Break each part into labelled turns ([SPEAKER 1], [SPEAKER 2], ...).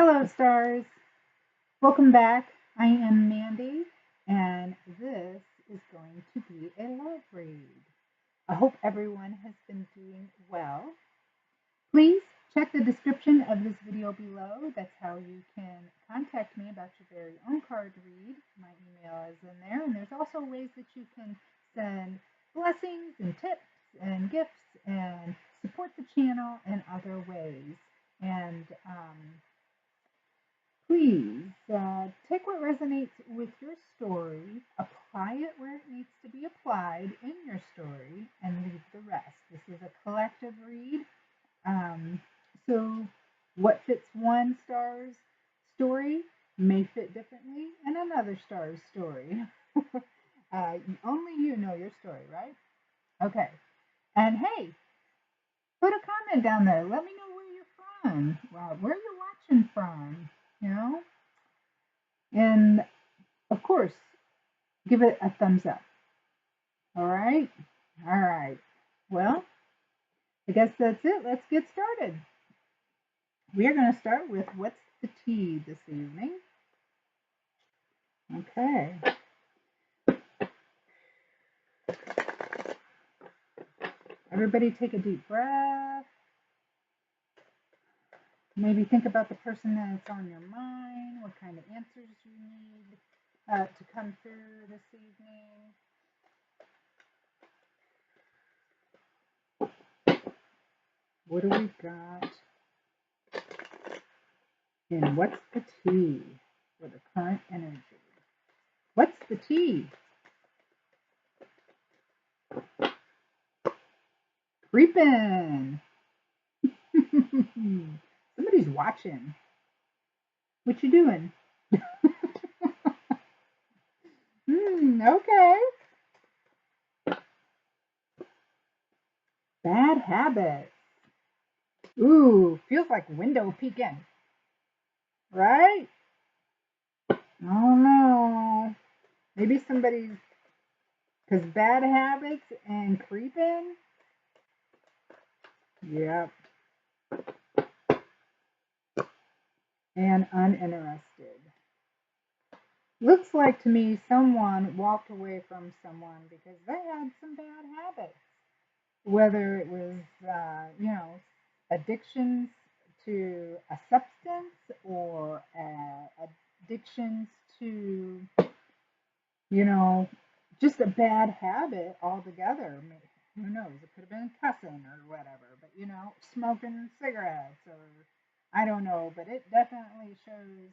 [SPEAKER 1] Hello, stars. Welcome back. I am Mandy, and this is going to be a love read. I hope everyone has been doing well. Please check the description of this video below. That's how you can contact me about your very own card read. My email is in there, and there's also ways that you can send blessings and tips and gifts and support the channel in other ways. And please take what resonates with your story, apply it where it needs to be applied in your story, and leave the rest. This is a collective read. So, what fits one star's story may fit differently in another star's story. Only you know your story, right? Okay. And hey, put a comment down there. Let me know where you're from, where you're watching from, you know? And of course, give it a thumbs up. All right? All right. Well, I guess that's it. Let's get started. We are going to start with what's the tea this evening. Okay. Everybody take a deep breath. Maybe think about the person that's on your mind, what kind of answers you need to come through this evening. What do we got? And what's the tea for the current energy? What's the tea? Creeping. Somebody's watching. What you doing? Okay. Bad habits. Ooh, feels like window peeking. Right? Oh no. Maybe somebody's, because bad habits and creeping. Yep. And uninterested. Looks like to me someone walked away from someone because they had some bad habits. Whether it was, addictions to a substance or addictions to, just a bad habit altogether. Who knows? It could have been cussing or whatever, but, smoking cigarettes or I don't know, but it definitely shows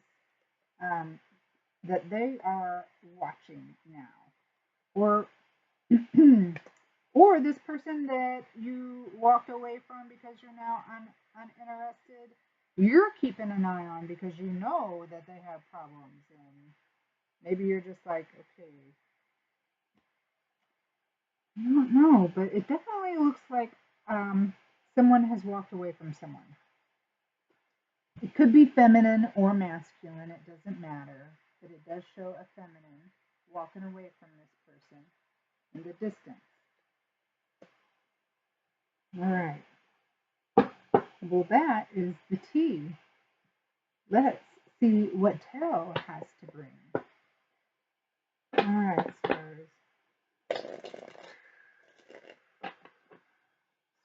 [SPEAKER 1] that they are watching now. Or or this person that you walked away from because you're now uninterested, you're keeping an eye on because you know that they have problems. And maybe you're just like, okay, I don't know, but it definitely looks like someone has walked away from someone. It could be feminine or masculine, it doesn't matter, but it does show a feminine walking away from this person in the distance. All right. Well, that is the tea. Let's see what tarot has to bring. All right, stars.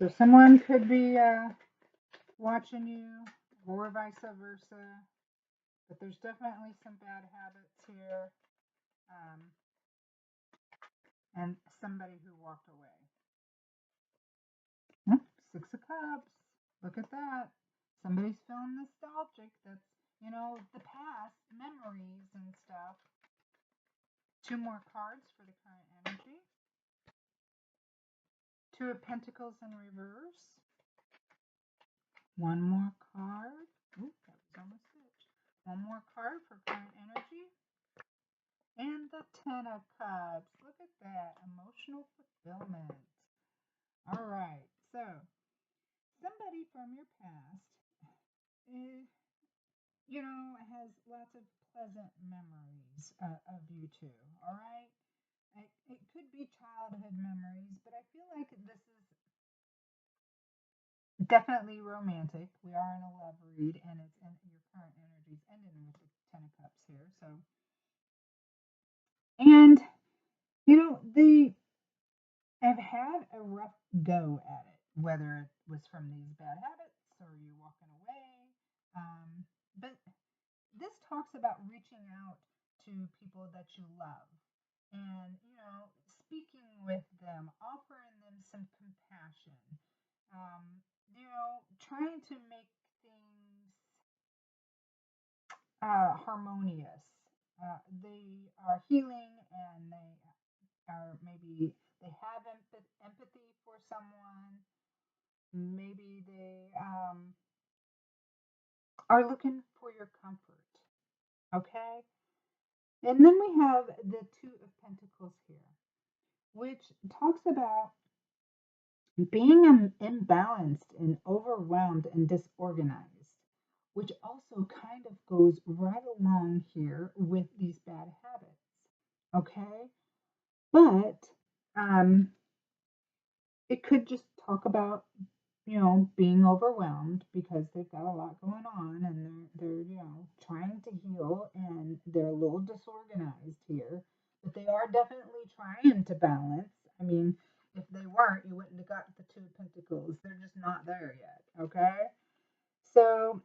[SPEAKER 1] So someone could be watching you, or vice versa. But there's definitely some bad habits here, and somebody who walked away. 6 of Cups. Look at that. Somebody's feeling nostalgic. That's, the past, memories and stuff. 2 more cards for the current energy. 2 of Pentacles in reverse. 1 more card. Ooh, that was almost it. 1 more card for current energy. And the 10 of Cups. Look at that. Emotional fulfillment. All right. So, somebody from your past is, has lots of pleasant memories of you two. All right. It could be childhood memories, but I feel like this is definitely romantic. We are in a love read, and it's in your current energy's ending with the Ten of Cups here. So, and they have had a rough go at it, whether it was from these bad habits or you walking away. But this talks about reaching out to people that you love and, speaking with them, offering them some compassion, trying to make things harmonious. They are healing and they are maybe they have empathy for someone. Maybe they are looking for your comfort. Okay. And then we have the Two of Pentacles here, which talks about being imbalanced and overwhelmed and disorganized, which also kind of goes right along here with these bad habits. Okay. But um, it could just talk about being overwhelmed because they've got a lot going on and they're trying to heal and they're a little disorganized here, but they are definitely trying to balance. I mean, if they weren't, you wouldn't have got the Two of Pentacles. They're just not there yet, okay? So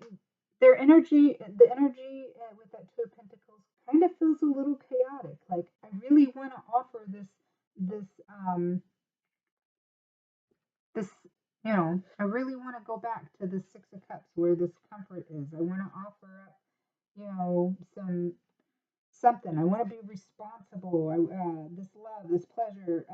[SPEAKER 1] the energy with that Two of Pentacles kind of feels a little chaotic. Like I really want to offer this this I really want to go back to the Six of Cups where this comfort is. I want to offer up something. I want to be responsible. This love, this pleasure,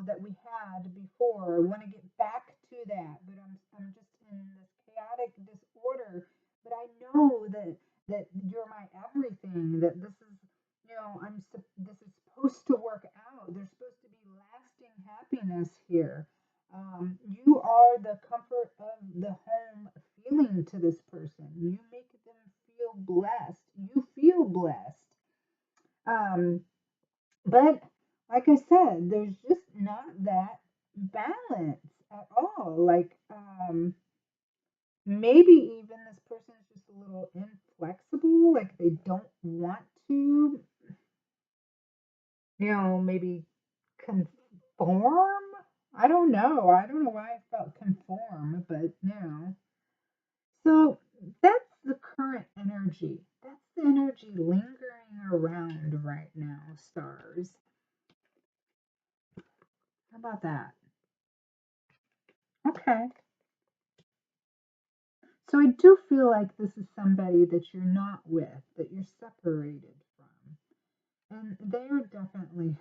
[SPEAKER 1] that we had before. I want to get back to that, but I'm just in this chaotic disorder. But I know that you're my everything. That this is, this is supposed to work out. There's supposed to be lasting happiness here. You are the comfort of the home feeling to this person. You make them feel blessed. You feel blessed. Um, but like I said, there's just not that balance at all. Like maybe even this person is just a little inflexible, like they don't want to, maybe conform. I don't know. I don't know why I felt conform, but So that's the current energy. That's the energy lingering around right now, stars. How about that? Okay. So I do feel like this is somebody that you're not with, that you're separated from. And they are definitely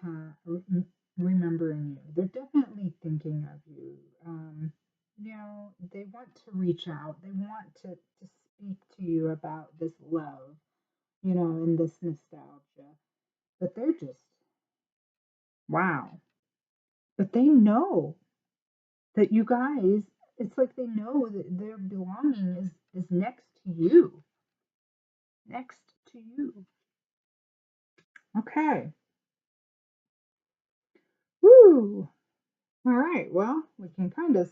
[SPEAKER 1] remembering you. They're definitely thinking of you. They want to reach out. They want to speak to you about this love, and this nostalgia. But they're just, wow. But they know that you guys, it's like they know that their belonging is next to you. Next to you. Okay. Woo. All right. Well, we can kind of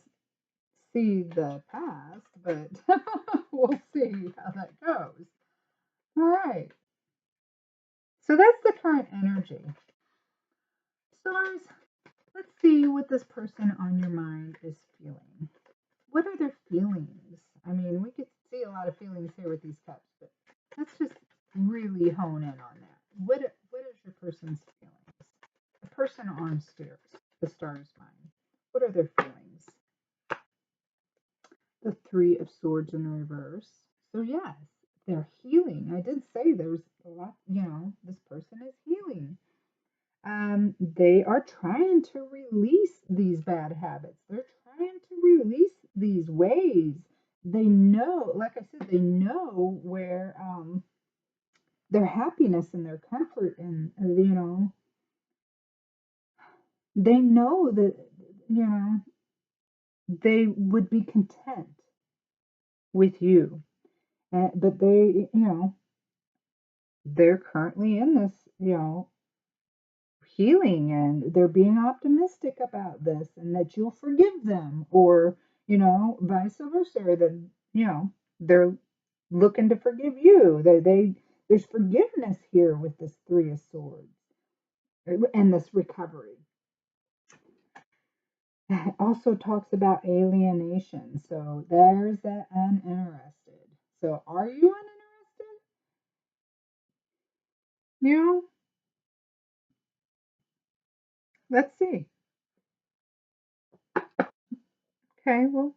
[SPEAKER 1] see the past, but we'll see how that goes. All right. So that's the current energy. Stars, let's see what this person on your mind is feeling. What are their feelings? I mean, we could see a lot of feelings here with these cups, but let's just really hone in on that. What is your person's feelings? The person on the star's mind. What are their feelings? The Three of Swords in reverse. So yes, they're healing. I did say there's a lot, this person is healing. They are trying to release these bad habits. They're trying to release these ways. They know, like I said, they know where their happiness and their comfort and they know that you know they would be content with you. But they're currently in this, healing and they're being optimistic about this and that you'll forgive them or, vice versa, or that, they're looking to forgive you. There's forgiveness here with this Three of Swords and this recovery. It also talks about alienation. So there's that uninterested. So are you uninterested? You know, let's see. Okay, well,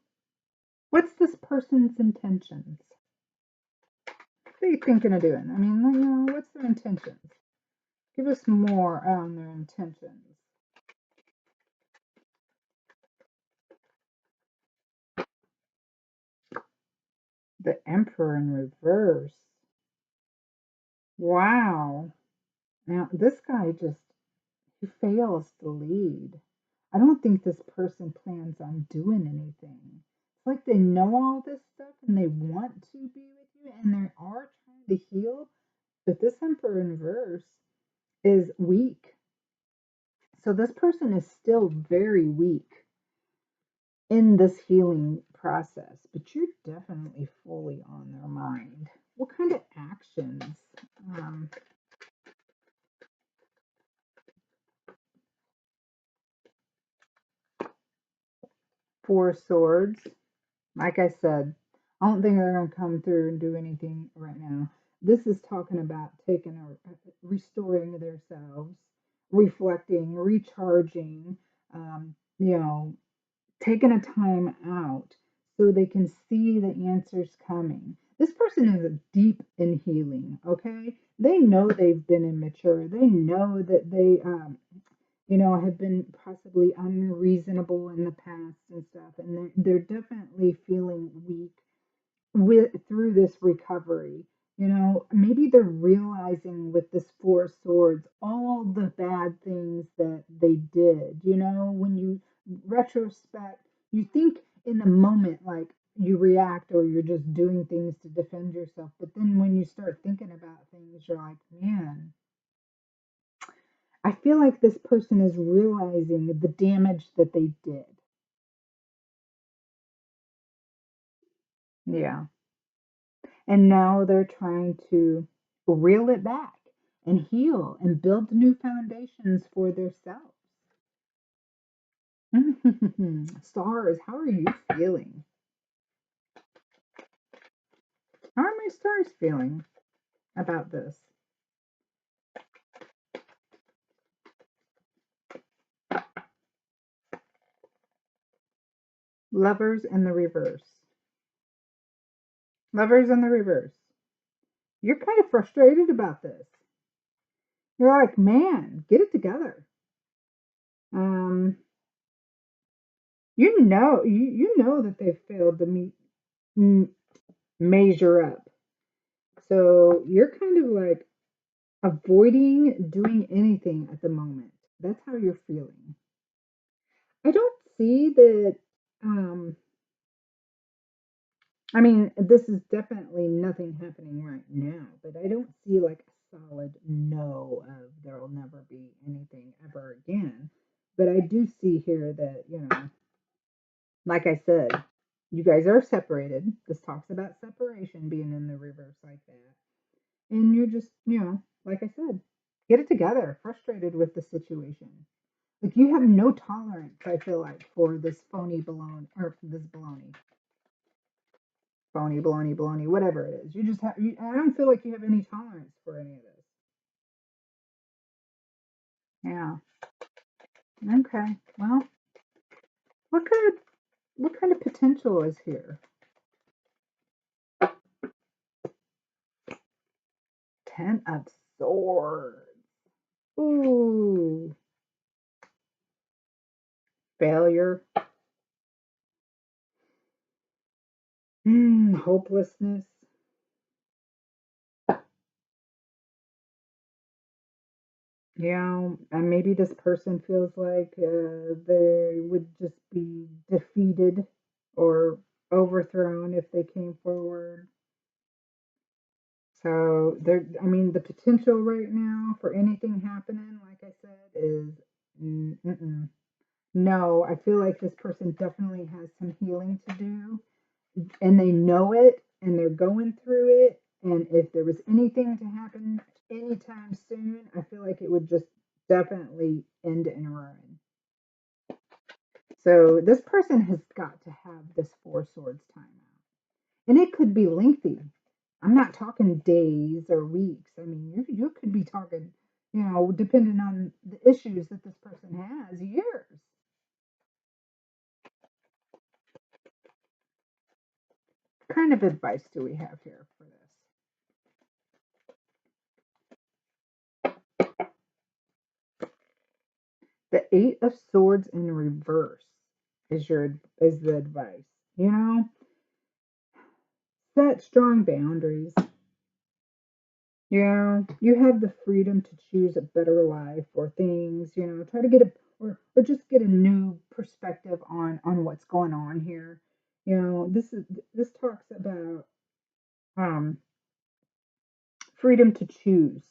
[SPEAKER 1] what's this person's intentions? What are you thinking of doing? I mean, what's their intentions? Give us more on their intentions. The Emperor in reverse. Wow. Now, this guy just, he fails to lead. I don't think this person plans on doing anything. It's like they know all this stuff and they want to be with you and they are trying to heal, but this Emperor in reverse is weak. So this person is still very weak in this healing process, but you're definitely fully on their mind. What kind of actions? Um, Four Swords. Like I said, I don't think they're going to come through and do anything right now. This is talking about taking restoring themselves, reflecting, recharging, you know, taking a time out so they can see the answers coming. This person is deep in healing, okay? They know they've been immature. They know that they, have been possibly unreasonable in the past and stuff, and they're definitely feeling weak through this recovery. Maybe they're realizing with this Four of Swords all the bad things that they did. When you retrospect, you think in the moment like you react or you're just doing things to defend yourself. But then when you start thinking about things, you're like, man, I feel like this person is realizing the damage that they did. Yeah. And now they're trying to reel it back and heal and build new foundations for themselves. Stars, how are you feeling? How are my stars feeling about this? Lovers in the reverse. Lovers in the reverse. You're kind of frustrated about this. You're like, man, get it together. Um, you know that they failed to measure up. So you're kind of like avoiding doing anything at the moment. That's how you're feeling. I don't see that. Um, I mean, this is definitely nothing happening right now, but I don't see like a solid no of there'll never be anything ever again. But I do see here that, like I said, you guys are separated. This talks about separation being in the reverse like that. And you're just, like I said, get it together, frustrated with the situation. Like you have no tolerance, I feel like, for this phony baloney or this baloney, phony baloney, baloney, whatever it is. You just have. I don't feel like you have any tolerance for any of this. Yeah. Okay. Well, what kind of what kind of potential is here? Ten of Swords. Ooh, failure. Hopelessness. Yeah, and maybe this person feels like they would just be defeated or overthrown if they came forward. So there, I mean, the potential right now for anything happening, like I said, is no. I feel like this person definitely has some healing to do, and they know it, and they're going through it. And if there was anything to happen anytime soon, I feel like it would just definitely end in ruin. So this person has got to have this Four Swords timeout. And it could be lengthy. I'm not talking days or weeks. I mean, you could be talking, depending on the issues that this person has, years. What kind of advice do we have here for this? The Eight of Swords in reverse is the advice. Set strong boundaries. You have the freedom to choose a better life or things, try to get or just get a new perspective on what's going on here. This talks about um freedom to choose,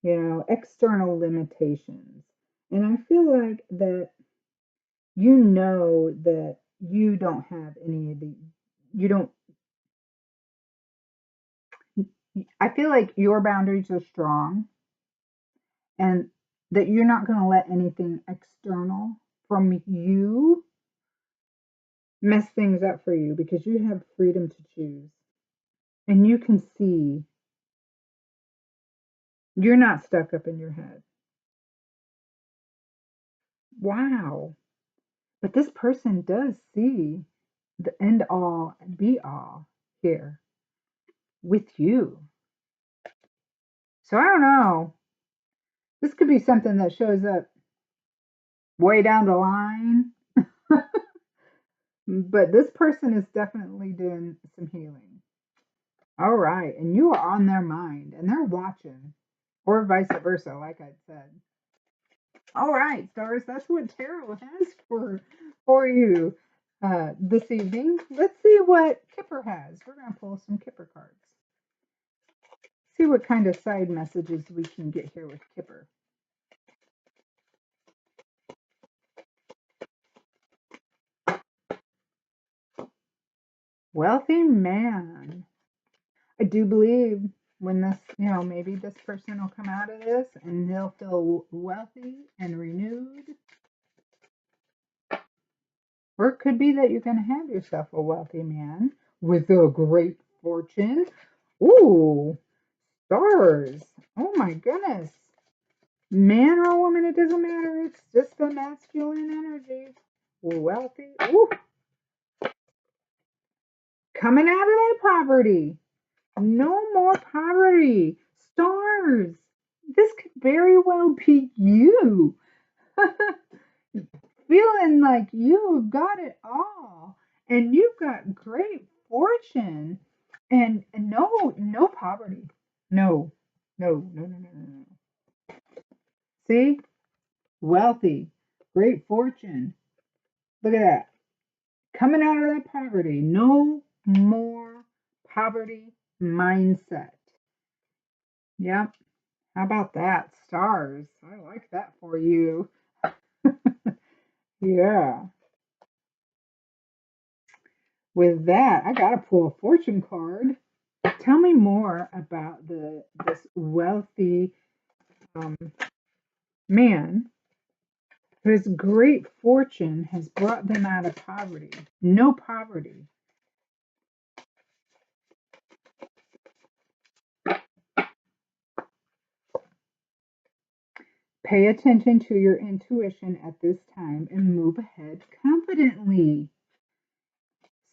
[SPEAKER 1] external limitations. And I feel like that that you don't have any of the you don't I feel like your boundaries are strong and that you're not going to let anything external from you mess things up for you because you have freedom to choose. And you can see you're not stuck up in your head. Wow. But this person does see the end all and be all here with you. So I don't know. This could be something that shows up way down the line. But this person is definitely doing some healing. All right. And you are on their mind and they're watching, or vice versa, like I said. All right, stars, that's what tarot has for you this evening. Let's see what Kipper has. We're going to pull some Kipper cards. See what kind of side messages we can get here with Kipper. Wealthy man. I do believe when this, maybe this person will come out of this and they'll feel wealthy and renewed. Or it could be that you're going to have yourself a wealthy man with a great fortune. Ooh, stars. Oh my goodness. Man or woman, it doesn't matter. It's just the masculine energy. Wealthy. Ooh. Coming out of that poverty. No more poverty. Stars. This could very well be you. Feeling like you've got it all and you've got great fortune and no poverty. No. No, no, no, no, no, no. See? Wealthy, great fortune. Look at that. Coming out of that poverty. No more poverty mindset. Yep. How about that? Stars. I like that for you. Yeah. With that, I gotta pull a fortune card. Tell me more about this wealthy um, man whose great fortune has brought them out of poverty. No poverty. Pay attention to your intuition at this time and move ahead confidently.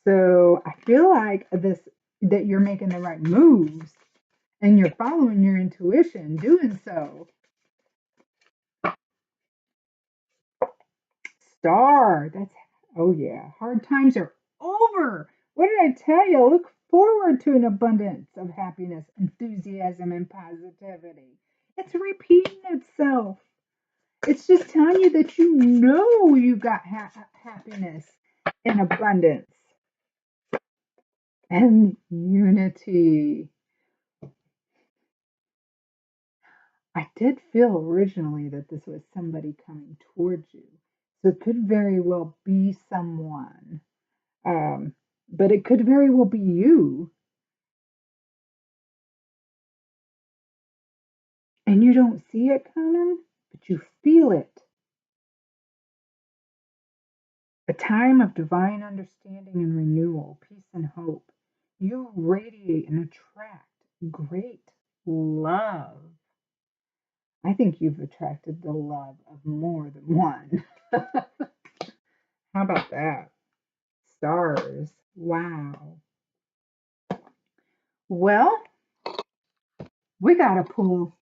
[SPEAKER 1] So I feel like that you're making the right moves and you're following your intuition doing so. Star. Oh yeah. Hard times are over. What did I tell you? Look forward to an abundance of happiness, enthusiasm, and positivity. It's repeating itself. It's just telling you that you got happiness and abundance and unity. I did feel originally that this was somebody coming towards you. So it could very well be someone. Um, but it could very well be you. and you don't see it coming, but you feel it. A time of divine understanding and renewal, peace and hope. You radiate and attract great love. I think you've attracted the love of more than one. How about that? Stars. Wow. Well, we got to pull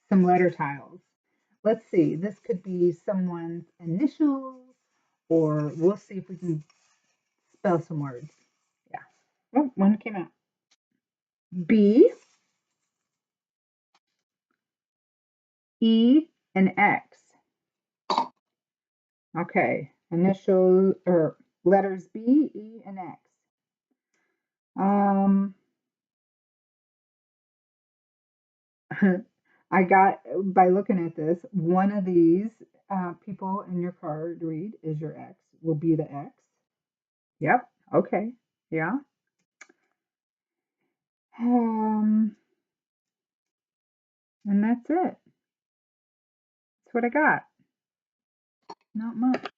[SPEAKER 1] some letter tiles. Let's see. This could be someone's initials, or we'll see if we can spell some words. Yeah. Oh, one came out. B, E, and X. Okay. Initial or letters B, E, and X. Um, I got by looking at this, one of these people in your card read is your ex, will be the ex. Yep. Okay. Yeah. Um, and that's it. That's what I got. Not much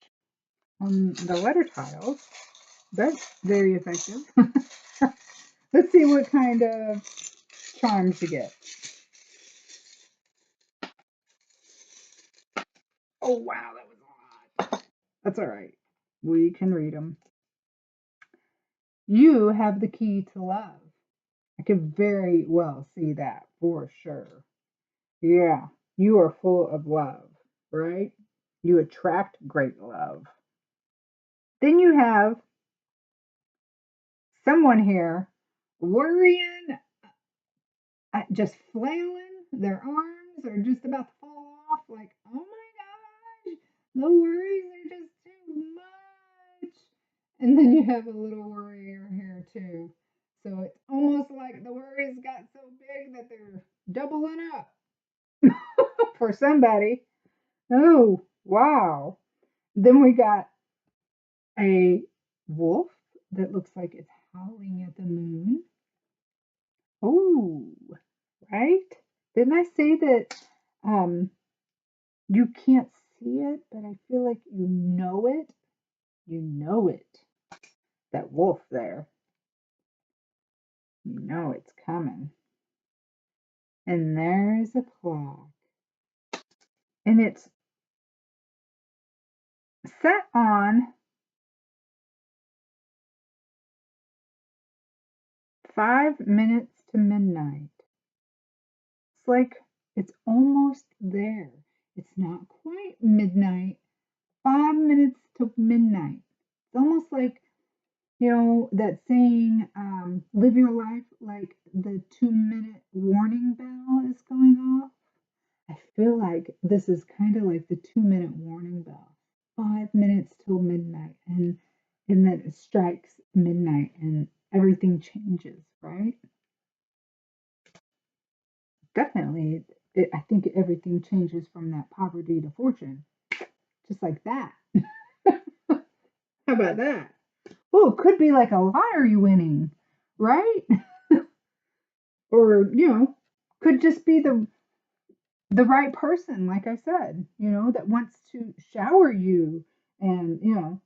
[SPEAKER 1] on the letter tiles, but very effective. Let's see what kind of charms you get. Oh wow, that was a lot. That's all right. We can read them. You have the key to love. I could very well see that for sure. Yeah, you are full of love, right? You attract great love. Then you have someone here worrying, just flailing. Their arms are just about to fall off. Like, oh my gosh, the worries are just too much. And then you have a little worrier here too. So it's almost like the worries got so big that they're doubling up for somebody. Oh, wow. Then we got a wolf that looks like it's howling at the moon. Oh, right? Didn't I say that um you can't see it, but I feel like you know it? You know it. That wolf there. You know it's coming. And there's a clock. And it's set on 5 minutes to midnight. It's like it's almost there. It's not quite midnight. 5 minutes to midnight. It's almost like, that saying, live your life like the 2 minute warning bell is going off. I feel like this is kind of like the 2 minute warning bell. 5 minutes till midnight, and then it strikes midnight and everything changes, right? Definitely, I think everything changes from that poverty to fortune, just like that. How about that? Oh, it could be like a lottery winning, right? Or, could just be the right person, like I said, that wants to shower you and,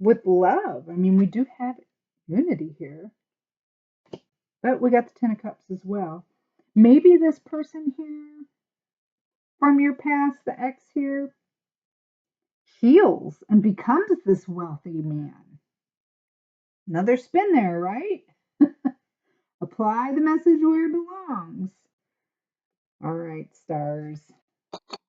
[SPEAKER 1] with love. I mean, we do have unity here, but we got the 10 of cups as well. Maybe this person here from your past, the ex here, heals and becomes this wealthy man. Another spin there, right? Apply the message where it belongs. All right, stars.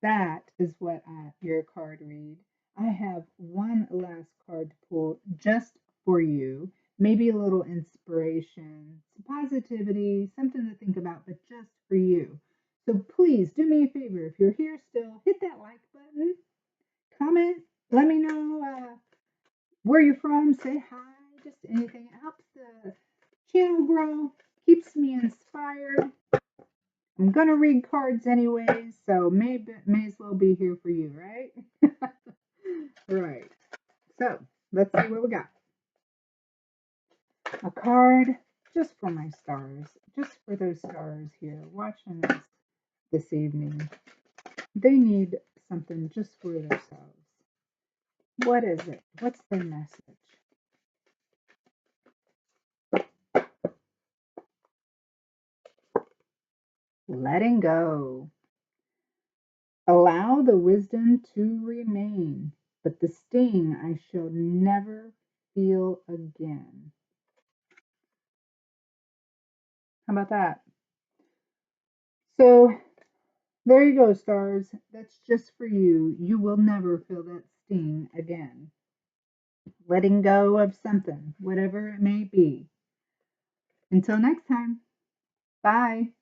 [SPEAKER 1] That is what your card read. I have one last card to pull just for you. Maybe a little inspiration, some positivity, something to think about, but just for you. So please do me a favor. If you're here still, hit that like button, comment, let me know where you're from, say hi, just anything. It helps the channel grow, keeps me inspired. I'm gonna read cards anyways, so may as well be here for you, right? Right. So let's see what we got. A card just for my stars, just for those stars here watching this this evening. They need something just for themselves. What is it? What's their message? Letting go. Allow the wisdom to remain, but the sting I shall never feel again. How about that? So there you go, stars. That's just for you. You will never feel that sting again. Letting go of something, whatever it may be. Until next time, bye.